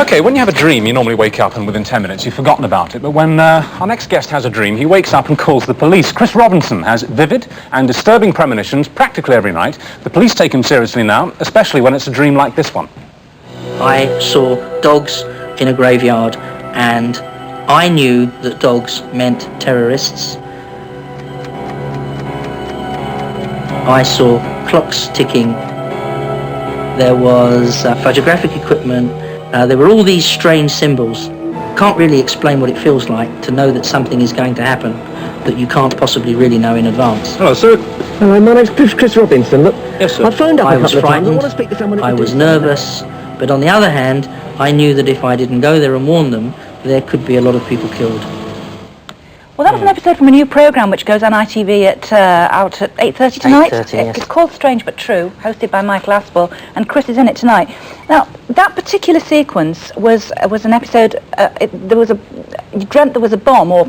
Okay, when you have a dream, you normally wake up and within 10 minutes you've forgotten about it. But when our next guest has a dream, he wakes up and calls the police. Chris Robinson has vivid and disturbing premonitions practically every night. The police take him seriously now, especially when it's a dream like this one. I saw dogs in a graveyard, and I knew that dogs meant terrorists. I saw clocks ticking. There was photographic equipment. There were all these strange symbols. Can't really explain what it feels like to know that something is going to happen that you can't possibly really know in advance. Hello, sir. Hello, my name's Chris Robinson. Look, yes, sir. I phoned up I a was couple of times. frightened. I want to speak to someone. I was nervous, but on the other hand, I knew that if I didn't go there and warn them, there could be a lot of people killed. Well, that was an episode from a new programme which goes on ITV out at 8:30 tonight. 8:30, yes. It's called Strange But True, hosted by Michael Aspel, and Chris is in it tonight. Now, that particular sequence was an episode. You dreamt there was a bomb, or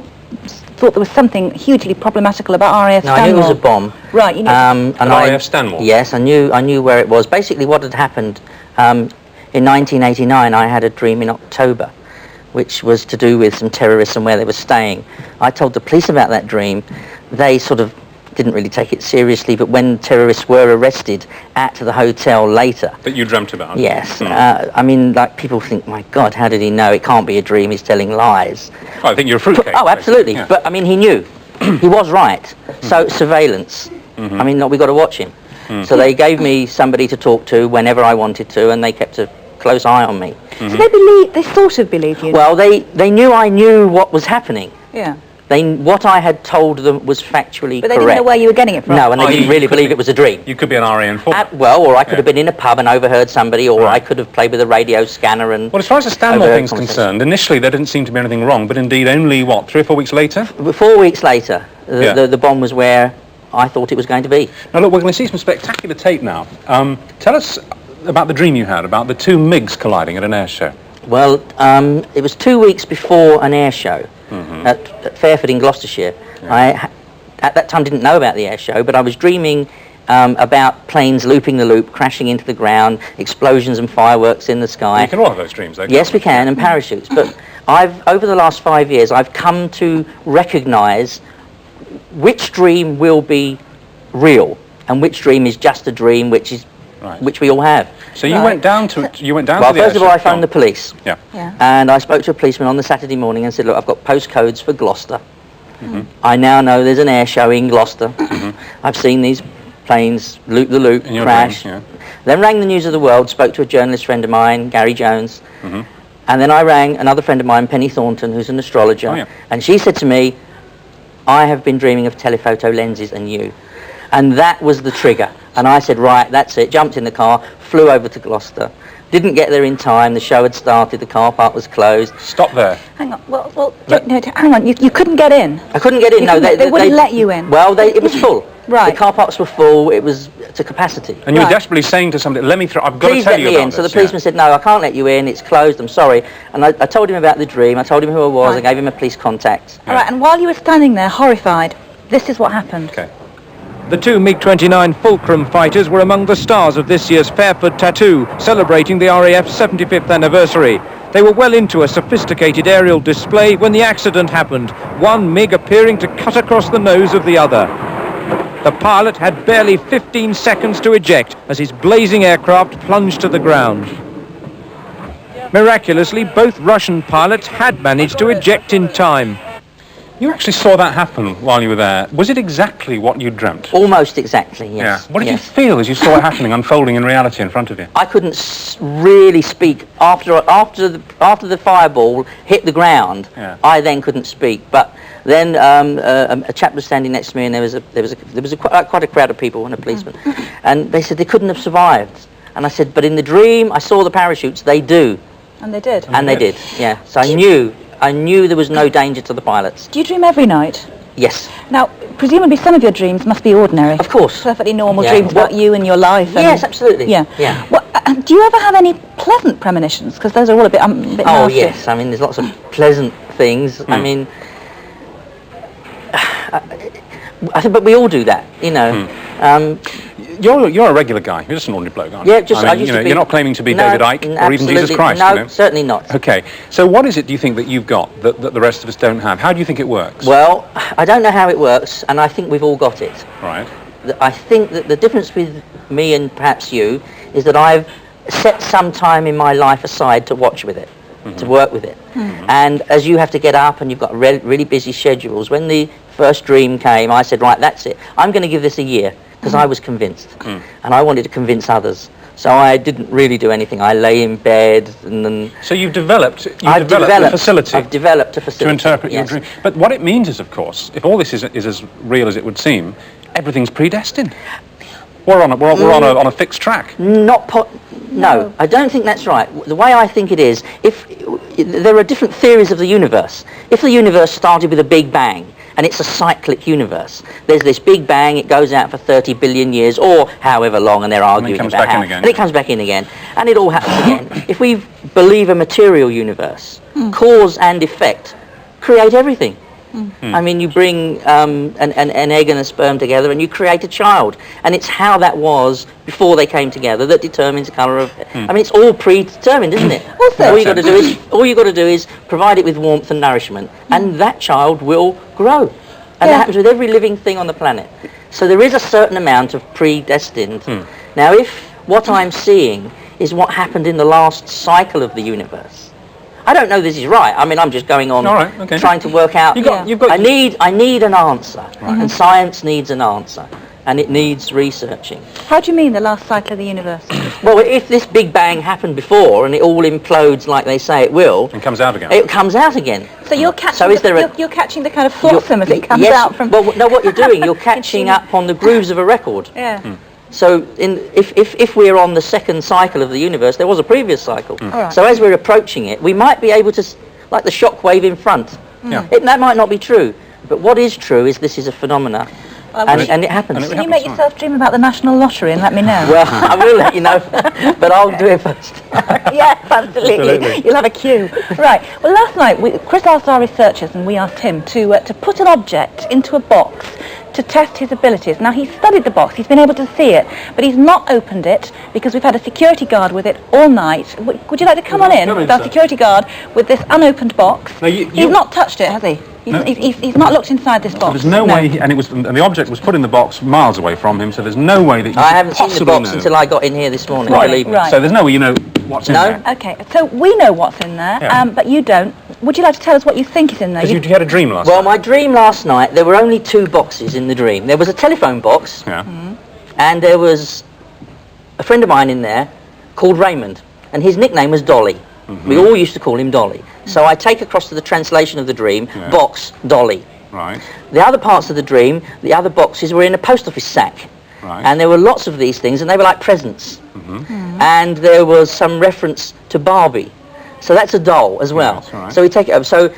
thought there was something hugely problematical about RAF No, Stanmore. I knew it was a bomb. Right, you know. And RAF Stanmore? Yes, I knew where it was. Basically, what had happened in 1989, I had a dream in October, which was to do with some terrorists and where they were staying. I told the police about that dream. They sort of didn't really take it seriously, but when terrorists were arrested at the hotel later... That you dreamt about? Yes. I mean, like, people think, my God, how did he know? It can't be a dream, he's telling lies. Oh, I think you're a fruitcake. Oh, absolutely. Yeah. But, I mean, he knew. He was right. So, surveillance. I mean, we got to watch him. So they gave me somebody to talk to whenever I wanted to, and they kept a close eye on me. So they sort of believe you. Well, they knew I knew what was happening. Yeah. What I had told them was factually correct. But they didn't know where you were getting it from. No, and they didn't really believe it was a dream. You could be an RA informant. Or I could have been in a pub and overheard somebody, or I could have played with a radio scanner and... Well, as far as the Stanmore thing's concerned, initially there didn't seem to be anything wrong, but indeed only, 3 or 4 weeks later? 4 weeks later, the bomb was where I thought it was going to be. Now look, we're going to see some spectacular tape now. Tell us about the dream you had about the two MiGs colliding at an air show. Well, it was 2 weeks before an air show at Fairford in Gloucestershire. Yeah. I, at that time, didn't know about the air show, but I was dreaming about planes looping the loop, crashing into the ground, explosions and fireworks in the sky. You can all have those dreams, though. Yes, we can, and parachutes. But over the last 5 years, I've come to recognise which dream will be real and which dream is just a dream, which we all have. So you went down to the Well, first of all, I phoned the police. Yeah. And I spoke to a policeman on the Saturday morning and said, look, I've got postcodes for Gloucester. I now know there's an air show in Gloucester. I've seen these planes loop the loop, crash. Then rang the News of the World, spoke to a journalist friend of mine, Gary Jones. And then I rang another friend of mine, Penny Thornton, who's an astrologer. And she said to me, I have been dreaming of telephoto lenses and you. And that was the trigger. And I said, right, that's it. Jumped in the car, flew over to Gloucester. Didn't get there in time. The show had started. The car park was closed. Stop there. Hang on. Hang on. You couldn't get in. I couldn't get in. No, they wouldn't let you in. Well, it was full. Right. The car parks were full. It was to capacity. And you were desperately saying to somebody, let me through. I've got Please to tell let you me about in. this. So the policeman said, no, I can't let you in. It's closed. I'm sorry. And I told him about the dream. I told him who I was. I gave him a police contact. All right. And while you were standing there, horrified, this is what happened. Okay. The two MiG-29 Fulcrum fighters were among the stars of this year's Fairford Tattoo, celebrating the RAF's 75th anniversary. They were well into a sophisticated aerial display when the accident happened, one MiG appearing to cut across the nose of the other. The pilot had barely 15 seconds to eject as his blazing aircraft plunged to the ground. Miraculously, both Russian pilots had managed to eject in time. You actually saw that happen while you were there. Was it exactly what you dreamt? Almost exactly, yes. Yeah. What did you feel as you saw it happening, unfolding in reality in front of you? I couldn't really speak. After the fireball hit the ground, I then couldn't speak. But then a chap was standing next to me, and there was quite a crowd of people and a policeman, and they said they couldn't have survived. And I said, but in the dream, I saw the parachutes. They do. And they did. And they did. Yeah. So I knew there was no danger to the pilots. Do you dream every night? Yes. Now, presumably some of your dreams must be ordinary. Of course. Perfectly normal dreams about you and your life. And yes, absolutely. Yeah. Well, do you ever have any pleasant premonitions? Because those are all a bit nasty. Oh, yes. I mean, there's lots of pleasant things. I mean, I think, but we all do that, you know. you're a regular guy. You're just an ordinary bloke, aren't you? Yeah, just I used to be, you're not claiming to be no, David Icke or even Jesus Christ. No, you know? certainly not. Okay. So what is it, do you think, that you've got that the rest of us don't have? How do you think it works? Well, I don't know how it works, and I think we've all got it. Right. I think that the difference with me and perhaps you is that I've set some time in my life aside to watch with it, to work with it. And as you have to get up and you've got really busy schedules, when the first dream came, I said, right, that's it. I'm going to give this a year, because I was convinced, and I wanted to convince others. So I didn't really do anything. I lay in bed and then... So you've developed a facility. I've developed a facility. To interpret your dream. But what it means is, of course, if all this is as real as it would seem, everything's predestined. We're on a fixed track. No, I don't think that's right. The way I think it is, if there are different theories of the universe. If the universe started with a Big Bang, and it's a cyclic universe, there's this Big Bang, it goes out for 30 billion years, or however long, and they're arguing about how. And it comes back in again, and it all happens again. If we believe a material universe, cause and effect create everything. I mean, you bring an egg and a sperm together and you create a child. And it's how that was before they came together that determines the colour of... I mean, it's all predetermined, isn't it? Also, all you got to do is provide it with warmth and nourishment, and that child will grow. And that happens with every living thing on the planet. So there is a certain amount of predestined. Now, if what I'm seeing is what happened in the last cycle of the universe, I don't know this is right. I mean, I'm just going on trying to work out. I need an answer, and science needs an answer, and it needs researching. How do you mean the last cycle of the universe? Well, if this Big Bang happened before and it all implodes like they say it will, and comes out again. It comes out again. So you're catching. You're catching the kind of blossom as it comes out from. Well, no, what you're doing, you're catching up on the grooves of a record. Yeah. So if we're on the second cycle of the universe, there was a previous cycle. Right. So as we're approaching it, we might be able to, like the shock wave in front. That might not be true, but what is true is this is a phenomena, and it happens. Can you make yourself dream about the National Lottery and let me know? Well, I will let you know, but I'll do it first. Yes, absolutely. You'll have a cue. Right. Well, last night, Chris asked our researchers, and we asked him, to put an object into a box to test his abilities. Now, he's studied the box, he's been able to see it, but he's not opened it because we've had a security guard with it all night. Would you like to come on in with our security guard with this unopened box? No, he's not touched it, has he? He's not looked inside this box. There's no way, and the object was put in the box miles away from him, so there's no way that you I haven't seen the box until I got in here this morning, believe me. Right. So there's no way you know what's in there. Okay, so we know what's in there, but you don't. Would you like to tell us what you think is in there? You had a dream last night. Well, my dream last night, there were only two boxes in the dream. There was a telephone box, and there was a friend of mine in there called Raymond, and his nickname was Dolly. We all used to call him Dolly. So I take across to the translation of the dream, box, Dolly. Right. The other parts of the dream, the other boxes were in a post office sack. Right. And there were lots of these things, and they were like presents. And there was some reference to Barbie. So that's a doll as well. Yes, right. So we take it over. So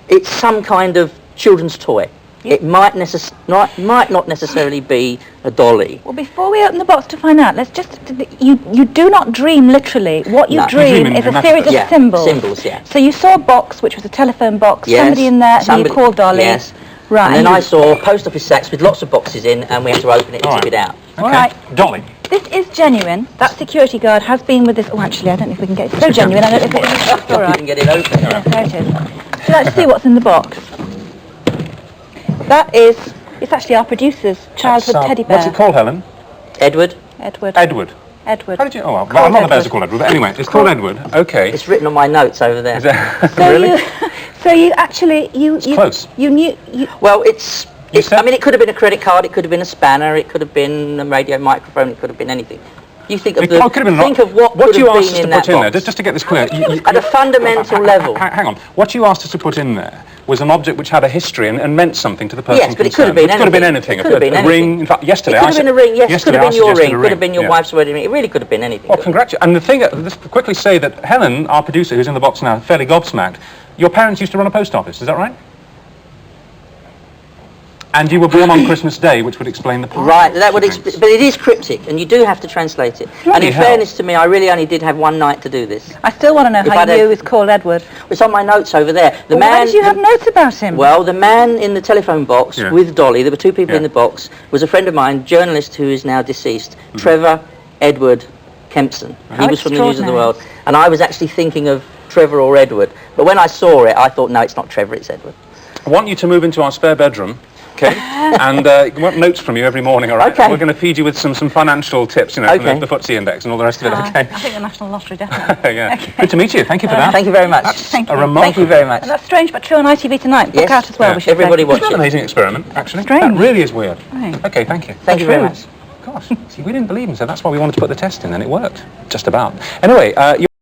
it's some kind of children's toy. It might not necessarily be a dolly. Well, before we open the box to find out, let's just... You do not dream literally. What you dream is a series of symbols. Symbols, yeah. So you saw a box, which was a telephone box, somebody in there who you called Dolly. Yes. Right. And then I saw post office sacks with lots of boxes in, and we had to open it and take it out. Okay. Right. Dolly. This is genuine. That security guard has been with this... Oh, actually, I don't know if we can get it. It's so genuine, I don't know if it's... All right. You can get it open. Yes, there it is. Would you like to see what's in the box? That is... It's actually our producer's childhood teddy bear. What's it called, Helen? Edward. Edward. Edward. Edward. How did you... Oh, well, I'm not the bear's called Edward, but anyway, it's called Edward. Okay. It's written on my notes over there. Is that So really? So you actually... It's close. You knew... Well, I mean, it could have been a credit card, it could have been a spanner, it could have been a radio microphone, it could have been anything. You think of what could have been in that box. Just to get this clear. At a fundamental level. Hang on. What you asked us to put in there was an object which had a history and meant something to the person concerned. Yes, but it could have been anything. It could have been anything. It could have been a ring. In fact, yesterday it could have been a ring. Yes, it could have been your ring. It could have been your yeah. wife's wedding ring. It really could have been anything. Well, congratulations. And the thing, let's quickly say that Helen, our producer, who's in the box now, fairly gobsmacked. Your parents used to run a post office. Is that right? And you were born on Christmas Day, which would explain the part. Right, that would but it is cryptic, and you do have to translate it. And in fairness to me, I really only did have one night to do this. I still want to know how you was called Edward. It's on my notes over there. The man. Why did you have notes about him? Well, the man in the telephone box with Dolly, there were two people in the box, was a friend of mine, journalist who is now deceased, Trevor Edward Kempson. He was from the News of the World. And I was actually thinking of Trevor or Edward. But when I saw it, I thought, no, it's not Trevor, it's Edward. I want you to move into our spare bedroom. Okay, and we want notes from you every morning, all right? Okay. We're going to feed you with some financial tips, you know, from the FTSE index and all the rest of it, okay? I think the National Lottery, definitely. Yeah. Okay. Good to meet you. Thank you for that. Thank you very much. Thank you. Thank you very much. And that's strange but true on ITV tonight. Look out as well. We should everybody watch it. It's an amazing experiment, actually. Strange. That really is weird. Right. Okay, thank you. Thank you very much. Gosh, see, we didn't believe him, so that's why we wanted to put the test in, and it worked. Just about. Anyway,